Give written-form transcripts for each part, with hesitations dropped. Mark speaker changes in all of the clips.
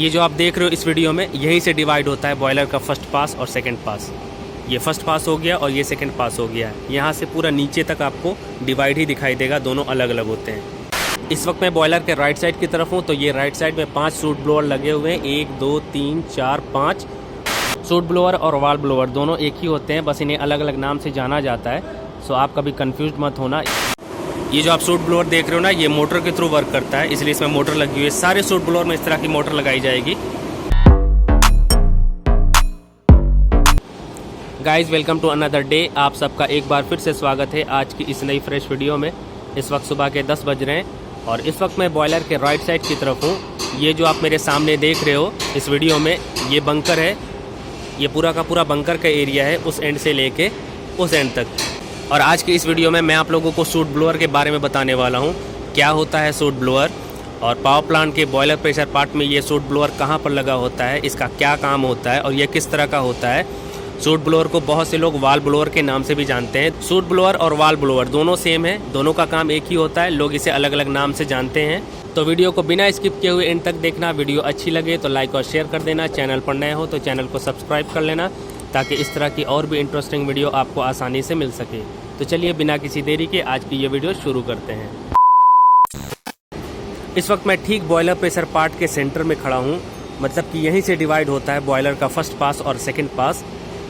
Speaker 1: ये जो आप देख रहे हो इस वीडियो में, यहीं से डिवाइड होता है बॉयलर का फर्स्ट पास और सेकंड पास। ये फर्स्ट पास हो गया और ये सेकंड पास हो गया है। यहाँ से पूरा नीचे तक आपको डिवाइड ही दिखाई देगा, दोनों अलग अलग होते हैं। इस वक्त मैं बॉयलर के राइट साइड की तरफ हूँ, तो ये राइट साइड में 5 सूट ब्लोअर लगे हुए हैं। 1 2 3 4 5 सूट ब्लोअर और वॉल ब्लोअर दोनों एक ही होते हैं, बस इन्हें अलग अलग नाम से जाना जाता है। सो आप कभी कंफ्यूज मत होना। ये जो आप सूट ब्लोअर देख रहे हो ना, ये मोटर के थ्रू वर्क करता है, इसलिए इसमें मोटर लगी हुई है। सारे सूट ब्लोअर में इस तरह की मोटर लगाई जाएगी। Guys welcome to another day. आप सबका एक बार फिर से स्वागत है आज की इस नई फ्रेश वीडियो में। इस वक्त सुबह के 10 बज रहे हैं और इस वक्त मैं बॉयलर के राइट साइड की तरफ हूँ। ये जो आप मेरे सामने देख रहे हो इस वीडियो में, ये बंकर है। ये पूरा का पूरा बंकर का एरिया है, उस एंड से लेके उस एंड तक। और आज की इस वीडियो में मैं आप लोगों को सूट ब्लोअर के बारे में बताने वाला हूँ। क्या होता है सूट ब्लोअर, और पावर प्लांट के बॉयलर प्रेशर पार्ट में ये सूट ब्लोअर कहाँ पर लगा होता है, इसका क्या काम होता है और ये किस तरह का होता है। सूट ब्लोअर को बहुत से लोग वॉल ब्लोअर के नाम से भी जानते हैं। सूट ब्लोअर और वॉल ब्लोअर दोनों सेम है, दोनों का काम एक ही होता है, लोग इसे अलग अलग नाम से जानते हैं। तो वीडियो को बिना स्किप किए हुए एंड तक देखना। वीडियो अच्छी लगे तो लाइक और शेयर कर देना। चैनल पर नए हो तो चैनल को सब्सक्राइब कर लेना, ताकि इस तरह की और भी इंटरेस्टिंग वीडियो आपको आसानी से मिल सके। तो चलिए बिना किसी देरी के आज की ये वीडियो शुरू करते हैं। इस वक्त मैं ठीक बॉयलर प्रेशर पार्ट के सेंटर में खड़ा हूँ, मतलब कि यहीं से डिवाइड होता है बॉयलर का फर्स्ट पास और सेकंड पास।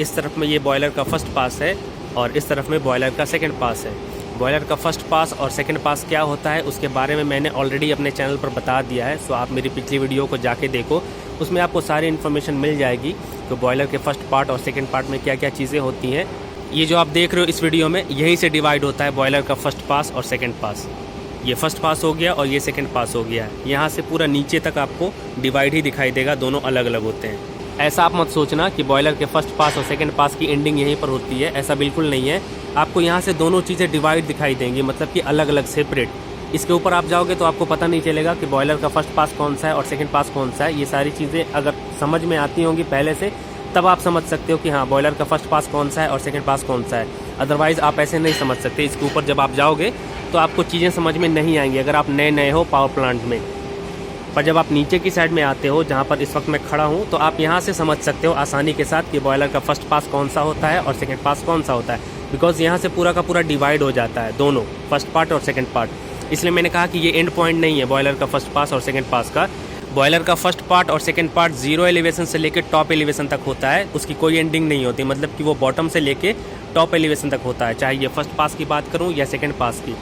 Speaker 1: इस तरफ में ये बॉयलर का फर्स्ट पास है और इस तरफ में बॉयलर का सेकंड पास है। बॉयलर का फर्स्ट पास और सेकंड पास क्या होता है उसके बारे में मैंने ऑलरेडी अपने चैनल पर बता दिया है। सो आप मेरी पिछली वीडियो को जाके देखो, उसमें आपको सारी इन्फॉर्मेशन मिल जाएगी कि बॉयलर के फर्स्ट पार्ट और सेकंड पार्ट में क्या क्या चीज़ें होती हैं। ये जो आप देख रहे हो इस वीडियो में, यहीं से डिवाइड होता है बॉयलर का फर्स्ट पास और सेकंड पास। ये फर्स्ट पास हो गया और ये सेकंड पास हो गया है। यहाँ से पूरा नीचे तक आपको डिवाइड ही दिखाई देगा, दोनों अलग अलग होते हैं। ऐसा आप मत सोचना कि बॉयलर के फर्स्ट पास और सेकंड पास की एंडिंग यहीं पर होती है, ऐसा बिल्कुल नहीं है। आपको यहाँ से दोनों चीज़ें डिवाइड दिखाई देंगी, मतलब कि अलग अलग सेपरेट। इसके ऊपर आप जाओगे तो आपको पता नहीं चलेगा कि बॉयलर का फर्स्ट पास कौन सा है और सेकंड पास कौन सा है। ये सारी चीज़ें अगर समझ में आती होंगी पहले से, तब आप समझ सकते हो कि हाँ बॉयलर का फर्स्ट पास कौन सा है और सेकंड पास कौन सा है। अदरवाइज़ आप ऐसे नहीं समझ सकते। इसके ऊपर जब आप जाओगे तो आपको चीज़ें समझ में नहीं आएंगी अगर आप नए हो पावर प्लांट में। पर जब आप नीचे की साइड में आते हो, जहाँ पर इस वक्त मैं खड़ा हूँ, तो आप यहाँ से समझ सकते हो आसानी के साथ कि बॉयलर का फर्स्ट पास कौन सा होता है और सेकंड पास कौन सा होता है। बिकॉज यहाँ से पूरा का पूरा डिवाइड हो जाता है, दोनों फर्स्ट पार्ट और सेकंड पार्ट। इसलिए मैंने कहा कि ये एंड पॉइंट नहीं है बॉयलर का फर्स्ट पास और सेकंड पास का। बॉयलर का फर्स्ट पार्ट और सेकंड पार्ट 0 एलिवेशन से लेकर टॉप एलिवेशन तक होता है, उसकी कोई एंडिंग नहीं होती। मतलब कि वो बॉटम से लेके टॉप एलिवेशन तक होता है, चाहे ये फर्स्ट पास की बात करूँ या सेकंड पास की।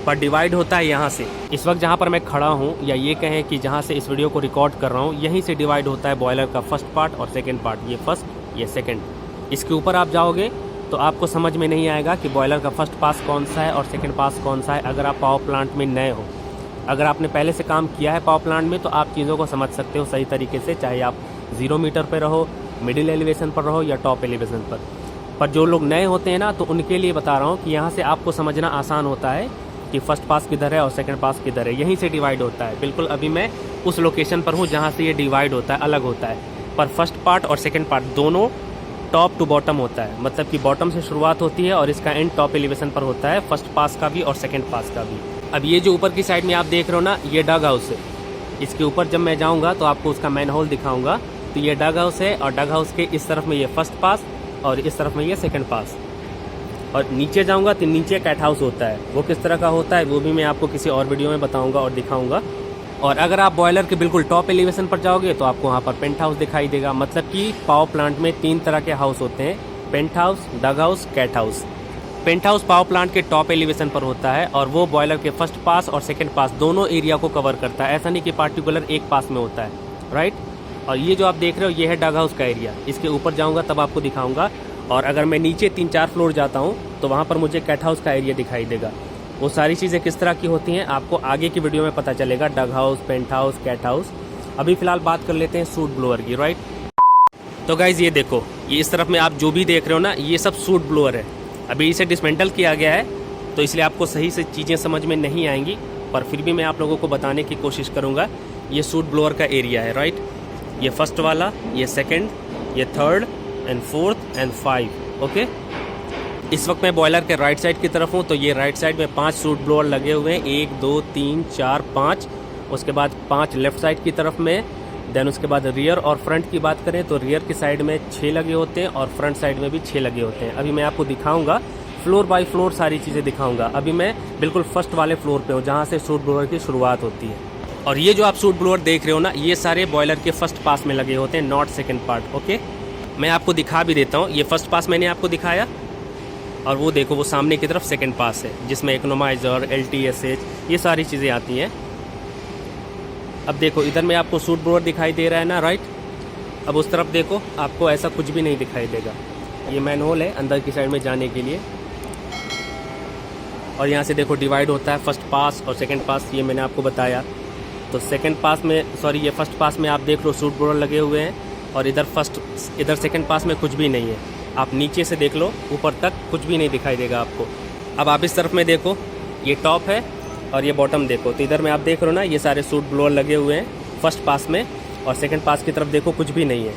Speaker 1: पर डिवाइड होता है यहाँ से। इस वक्त जहाँ पर मैं खड़ा हूँ, या ये कहें कि जहाँ से इस वीडियो को रिकॉर्ड कर रहा हूँ, यहीं से डिवाइड होता है बॉयलर का फर्स्ट पार्ट और सेकंड पार्ट। ये फर्स्ट, ये सेकंड। इसके ऊपर आप जाओगे तो आपको समझ में नहीं आएगा कि बॉयलर का फर्स्ट पास कौन सा है और सेकंड पास कौन सा है। अगर आप पावर प्लांट में नए हो, अगर आपने पहले से काम किया है पावर प्लांट में, तो आप चीज़ों को समझ सकते हो सही तरीके से, चाहे आप 0 मीटर पर रहो, मिडिल एलिवेशन पर रहो या टॉप एलिवेशन पर। पर जो लोग नए होते हैं ना, तो उनके लिए बता रहा हूँ कि यहाँ से आपको समझना आसान होता है कि फर्स्ट पास किधर है और सेकंड पास किधर है। यहीं से डिवाइड होता है। बिल्कुल अभी मैं उस लोकेशन पर हूँ जहाँ से ये डिवाइड होता है, अलग होता है। पर फर्स्ट पार्ट और सेकंड पार्ट दोनों टॉप टू बॉटम होता है, मतलब कि बॉटम से शुरुआत होती है और इसका एंड टॉप एलिवेशन पर होता है, फर्स्ट पास का भी और सेकंड पास का भी। अब ये जो ऊपर की साइड में आप देख रहे हो ना, ये डग हाउस है। इसके ऊपर जब मैं जाऊँगा तो आपको उसका मैन होल दिखाऊँगा। तो ये डग हाउस है और डग हाउस के इस तरफ में ये फर्स्ट पास और इस तरफ में ये सेकंड पास। और नीचे जाऊंगा तो नीचे कैट हाउस होता है। वो किस तरह का होता है वो भी मैं आपको किसी और वीडियो में बताऊंगा और दिखाऊंगा। और अगर आप बॉयलर के बिल्कुल टॉप एलिवेशन पर जाओगे तो आपको वहाँ पर पेंट हाउस दिखाई देगा। मतलब कि पावर प्लांट में 3 तरह के हाउस होते हैं, pent house, dog house, cat house. Pent house power plant के टॉप एलिवेशन पर होता है और वो बॉयलर के फर्स्ट पास और सेकेंड पास दोनों एरिया को कवर करता है। ऐसा नहीं कि पार्टिकुलर एक पास में होता है, राइट। और ये जो आप देख रहे हो ये है डग हाउस का एरिया। इसके ऊपर जाऊँगा तब आपको दिखाऊँगा। और अगर मैं नीचे 3-4 फ्लोर जाता हूँ तो वहाँ पर मुझे कैट हाउस का एरिया दिखाई देगा। वो सारी चीज़ें किस तरह की होती हैं आपको आगे की वीडियो में पता चलेगा, dog house, pent house, cat house. अभी फ़िलहाल बात कर लेते हैं सूट ब्लोअर की, राइट। तो गाइज़ ये देखो, ये इस तरफ में आप जो भी देख रहे हो ना, ये सब सूट ब्लोअर है। अभी इसे डिसमेंटल किया गया है तो इसलिए आपको सही से चीज़ें समझ में नहीं आएंगी, पर फिर भी मैं आप लोगों को बताने की कोशिश करूँगा। ये सूट ब्लोअर का एरिया है, राइट। ये फर्स्ट वाला, ये सेकेंड, ये third and fourth and 5, okay. इस वक्त मैं बॉयलर के राइट साइड की तरफ हूँ, तो ये राइट साइड में 5 सूट ब्लोअर लगे हुए हैं, 1 2 3 4 5। उसके बाद 5 लेफ्ट साइड की तरफ में, देन उसके बाद रियर और फ्रंट की बात करें तो रियर की साइड में 6 लगे होते हैं और फ्रंट साइड में भी 6 लगे होते हैं। अभी मैं आपको दिखाऊंगा, फ्लोर बाय फ्लोर सारी चीज़ें दिखाऊंगा। अभी मैं बिल्कुल फर्स्ट वाले फ्लोर पे हूँ जहाँ से सूट ब्लोअर की शुरुआत होती है। और ये जो आप सूट ब्लोअर देख रहे हो ना, ये सारे बॉयलर के फर्स्ट पास में लगे होते हैं, नॉट सेकेंड पार्ट। ओके, मैं आपको दिखा भी देता हूँ। ये फर्स्ट पास मैंने आपको दिखाया, और वो देखो वो सामने की तरफ सेकेंड पास है जिसमें इकोनोमाइजर, LTSH ये सारी चीज़ें आती हैं। अब देखो इधर में आपको सूट ब्लोअर दिखाई दे रहा है ना, राइट। अब उस तरफ देखो, आपको ऐसा कुछ भी नहीं दिखाई देगा। ये मैनहोल है अंदर की साइड में जाने के लिए, और यहाँ से देखो डिवाइड होता है फर्स्ट पास और सेकंड पास, ये मैंने आपको बताया। तो सेकंड पास में, सॉरी ये फर्स्ट पास में आप देख लो सूट ब्लोअर लगे हुए हैं, और इधर सेकंड पास में कुछ भी नहीं है। आप नीचे से देख लो, ऊपर तक कुछ भी नहीं दिखाई देगा आपको। अब आप इस तरफ में देखो, ये टॉप है और ये बॉटम देखो, तो इधर में आप देख रहे हो ना, ये सारे सूट ब्लोअर लगे हुए हैं फर्स्ट पास में, और सेकंड पास की तरफ देखो कुछ भी नहीं है।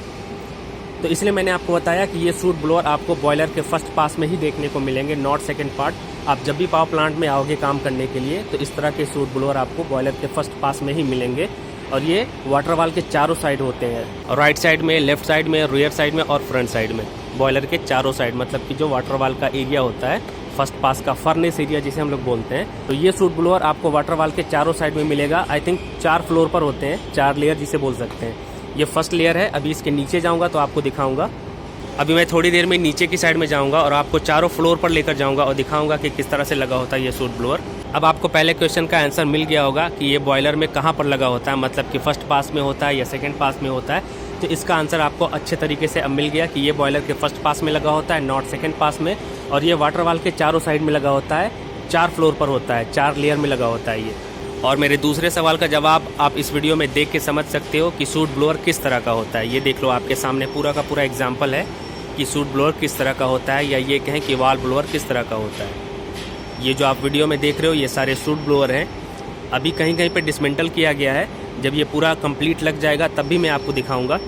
Speaker 1: तो इसलिए मैंने आपको बताया कि ये सूट ब्लोअर आपको बॉयलर के फर्स्ट पास में ही देखने को मिलेंगे, नॉट सेकंड पार्ट। आप जब भी पावर प्लांट में आओगे काम करने के लिए, तो इस तरह के सूट ब्लोअर आपको बॉयलर के फर्स्ट पास में ही मिलेंगे। और ये वाटर वाल के चारों साइड होते हैं, राइट साइड में, लेफ्ट साइड में, रियर साइड में और फ्रंट साइड में, बॉयलर के चारों साइड। मतलब कि जो वाटर वाल का एरिया होता है फर्स्ट पास का, फर्नेस एरिया जिसे हम लोग बोलते हैं, तो ये सूट ब्लोअर आपको वाटर वाल के चारों साइड में मिलेगा। आई थिंक 4 फ्लोर पर होते हैं, 4 लेयर जिसे बोल सकते हैं। ये फर्स्ट लेयर है। अभी इसके नीचे जाऊंगा तो आपको दिखाऊंगा। अभी मैं थोड़ी देर में नीचे की साइड में जाऊंगा और आपको चारों फ्लोर पर लेकर जाऊंगा और दिखाऊंगा कि किस तरह से लगा होता है ये सूट ब्लोअर। अब आपको पहले क्वेश्चन का आंसर मिल गया होगा कि ये बॉयलर में कहाँ पर लगा होता है, मतलब कि फर्स्ट पास में होता है या सेकंड पास में होता है। तो इसका आंसर आपको अच्छे तरीके से अब मिल गया कि ये बॉयलर के फर्स्ट पास में लगा होता है, नॉट सेकंड पास में। और ये वाटर वाल के चारों साइड में लगा होता है, 4 फ्लोर पर होता है, 4 लेयर में लगा होता है ये। और मेरे दूसरे सवाल का जवाब आप इस वीडियो में देख के समझ सकते हो कि सूट ब्लोअर किस तरह का होता है। ये देख लो, आपके सामने पूरा का पूरा एग्जाम्पल है कि सूट ब्लोअर किस तरह का होता है, या ये कहें कि वॉल ब्लोअर किस तरह का होता है। ये जो आप वीडियो में देख रहे हो ये सारे सूट ब्लोअर हैं। अभी कहीं कहीं पे डिसमेंटल किया गया है, जब ये पूरा कंप्लीट लग जाएगा तब भी मैं आपको दिखाऊंगा।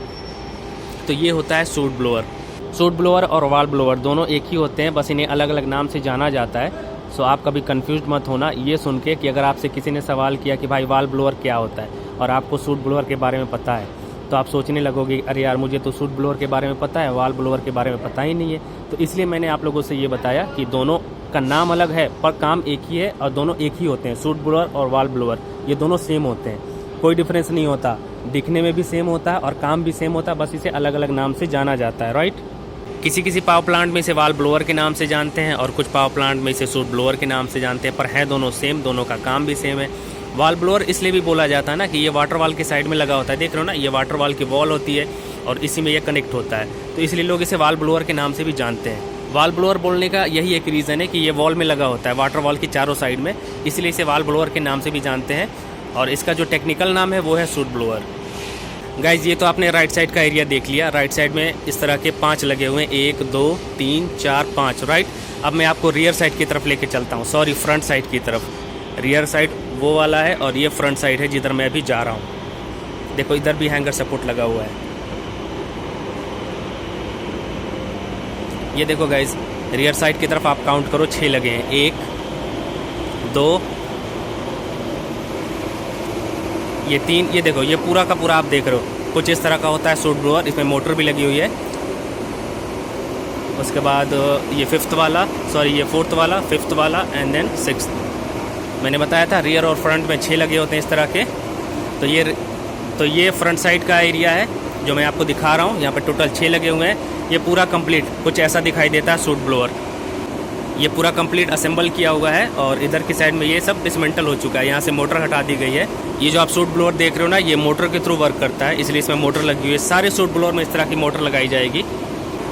Speaker 1: तो ये होता है सूट ब्लोअर। सूट ब्लोअर और वॉल ब्लोअर दोनों एक ही होते हैं, बस इन्हें अलग अलग नाम से जाना जाता है। सो आप कभी कंफ्यूज मत होना ये सुन के कि अगर आपसे किसी ने सवाल किया कि भाई वॉल ब्लोअर क्या होता है और आपको सूट ब्लोअर के बारे में पता है, तो आप सोचने लगोगे अरे यार मुझे तो सूट ब्लोअर के बारे में पता है, वॉल ब्लोअर के बारे में पता ही नहीं है। तो इसलिए मैंने आप लोगों से ये बताया कि दोनों का नाम अलग है पर काम एक ही है, और दोनों एक ही होते हैं। सूट ब्लोअर और वॉल ब्लोअर ये दोनों सेम होते हैं, कोई डिफरेंस नहीं होता। दिखने में भी सेम होता है और काम भी सेम होता है, बस इसे अलग अलग नाम से जाना जाता है, राइट। किसी किसी पावर प्लांट में इसे वॉल ब्लोअर के नाम से जानते हैं और कुछ पावर प्लांट में इसे सूट ब्लोअर के नाम से जानते हैं, पर है दोनों सेम, दोनों का काम भी सेम है। वॉल ब्लोअर इसलिए भी बोला जाता है ना कि ये वाटर वॉल के साइड में लगा होता है, देख रहे हो ना, ये वाटर वॉल की वॉल होती है और इसी में ये कनेक्ट होता है, तो इसलिए लोग इसे वॉल ब्लोअर के नाम से भी जानते हैं। वॉल ब्लोअर बोलने का यही एक रीज़न है कि ये वॉल में लगा होता है, वाटर वॉल की चारों साइड में, इसलिए इसे वॉल ब्लोअर के नाम से भी जानते हैं। और इसका जो टेक्निकल नाम है वो है सूट ब्लोअर। गाइज ये तो आपने राइट साइड का एरिया देख लिया। राइट साइड में इस तरह के 5 लगे हुए हैं, 1 2 3 4 5, राइट। अब मैं आपको रियर साइड की तरफ लेके चलता हूँ, सॉरी फ्रंट साइड की तरफ। रियर साइड वो वाला है और ये फ्रंट साइड है जिधर मैं अभी जा रहा हूँ। देखो इधर भी हैंगर सपोर्ट लगा हुआ है। ये देखो गाइज रियर साइड की तरफ आप काउंट करो, 6 लगे हैं, 1 2 ये 3, ये देखो ये पूरा का पूरा आप देख रहे हो कुछ इस तरह का होता है सूट ब्लोअर। इसमें मोटर भी लगी हुई है। उसके बाद ये 5th वाला, सॉरी ये 4th वाला, 5th वाला एंड देन 6th। मैंने बताया था रियर और फ्रंट में 6 लगे होते हैं इस तरह के। तो ये फ्रंट साइड का एरिया है जो मैं आपको दिखा रहा हूँ। यहाँ पे टोटल 6 लगे हुए हैं। ये पूरा कंप्लीट कुछ ऐसा दिखाई देता है सूट ब्लोअर। ये पूरा कंप्लीट असेंबल किया हुआ है और इधर की साइड में ये सब डिसमेंटल हो चुका है। यहाँ से मोटर हटा दी गई है। ये जो आप सूट ब्लोअर देख रहे हो ना, ये मोटर के थ्रू वर्क करता है, इसलिए इसमें मोटर लगी हुई है। सारे सूट ब्लोअर में इस तरह की मोटर लगाई जाएगी।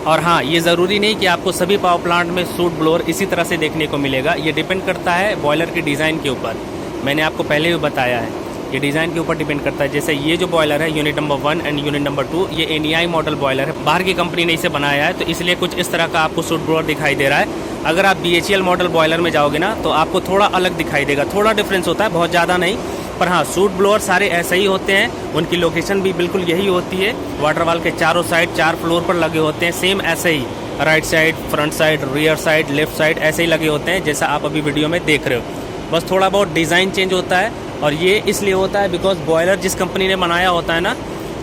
Speaker 1: और हाँ, ये ज़रूरी नहीं कि आपको सभी पावर प्लांट में सूट ब्लोअर इसी तरह से देखने को मिलेगा। ये डिपेंड करता है बॉयलर के डिज़ाइन के ऊपर। मैंने आपको पहले भी बताया है, ये डिज़ाइन के ऊपर डिपेंड करता है। जैसे ये जो बॉयलर है unit number 1 and unit number 2, ये NEI मॉडल बॉयलर है, बाहर की कंपनी ने इसे बनाया है, तो इसलिए कुछ इस तरह का आपको सूट ब्लोअर दिखाई दे रहा है। अगर आप BHEL मॉडल बॉयलर में जाओगे ना, तो आपको थोड़ा अलग दिखाई देगा, थोड़ा डिफरेंस होता है, बहुत ज़्यादा नहीं। पर हाँ, सूट ब्लोअर सारे ऐसे ही होते हैं, उनकी लोकेशन भी बिल्कुल यही होती है। वाटर वाल के चारों साइड 4 फ्लोर पर लगे होते हैं, सेम ऐसे ही right side, front side, rear side, left side ऐसे ही लगे होते हैं जैसा आप अभी वीडियो में देख रहे हो। बस थोड़ा बहुत डिज़ाइन चेंज होता है, और ये इसलिए होता है बिकॉज बॉयलर जिस कंपनी ने बनाया होता है ना,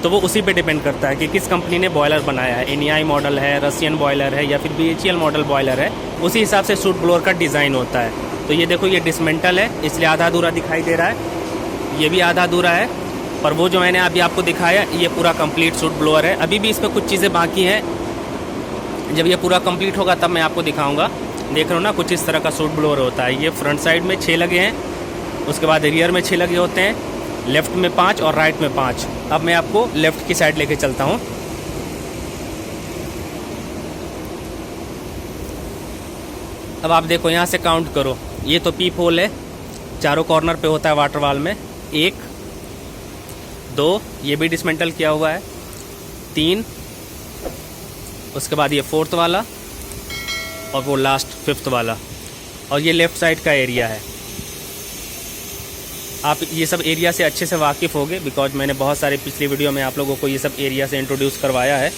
Speaker 1: तो वो उसी पे डिपेंड करता है कि किस कंपनी ने बॉयलर बनाया है, एनिआई मॉडल है, रशियन बॉयलर है या फिर BHEL मॉडल बॉयलर है, उसी हिसाब से सूट ब्लोअर का डिज़ाइन होता है। तो ये देखो ये डिसमेंटल है, इसलिए आधा अधूरा दिखाई दे रहा है, ये भी आधा अधूरा है, पर वो जो मैंने अभी आपको दिखाया ये पूरा कंप्लीट सूट ब्लोअर है। अभी भी इस पर कुछ चीज़ें बाकी हैं, जब ये पूरा कंप्लीट होगा तब मैं आपको दिखाऊँगा। देख रहे हो ना, कुछ इस तरह का सूट ब्लोअर होता है। ये फ्रंट साइड में 6 लगे हैं, उसके बाद रियर में 6 लगे होते हैं, लेफ़्ट में 5 और राइट में 5। अब मैं आपको लेफ़्ट की साइड लेके चलता हूँ। अब आप देखो यहाँ से काउंट करो, ये तो पीप होल है, चारों कॉर्नर पे होता है वाटर वाल में। 1 2, ये भी डिसमेंटल किया हुआ है, 3, उसके बाद ये 4th वाला और वो लास्ट 5th वाला, और ये लेफ़्ट साइड का एरिया है। आप ये सब एरिया से अच्छे से वाकिफ़ होगे बिकॉज मैंने बहुत सारे पिछली वीडियो में आप लोगों को ये सब एरिया से इंट्रोड्यूस करवाया है।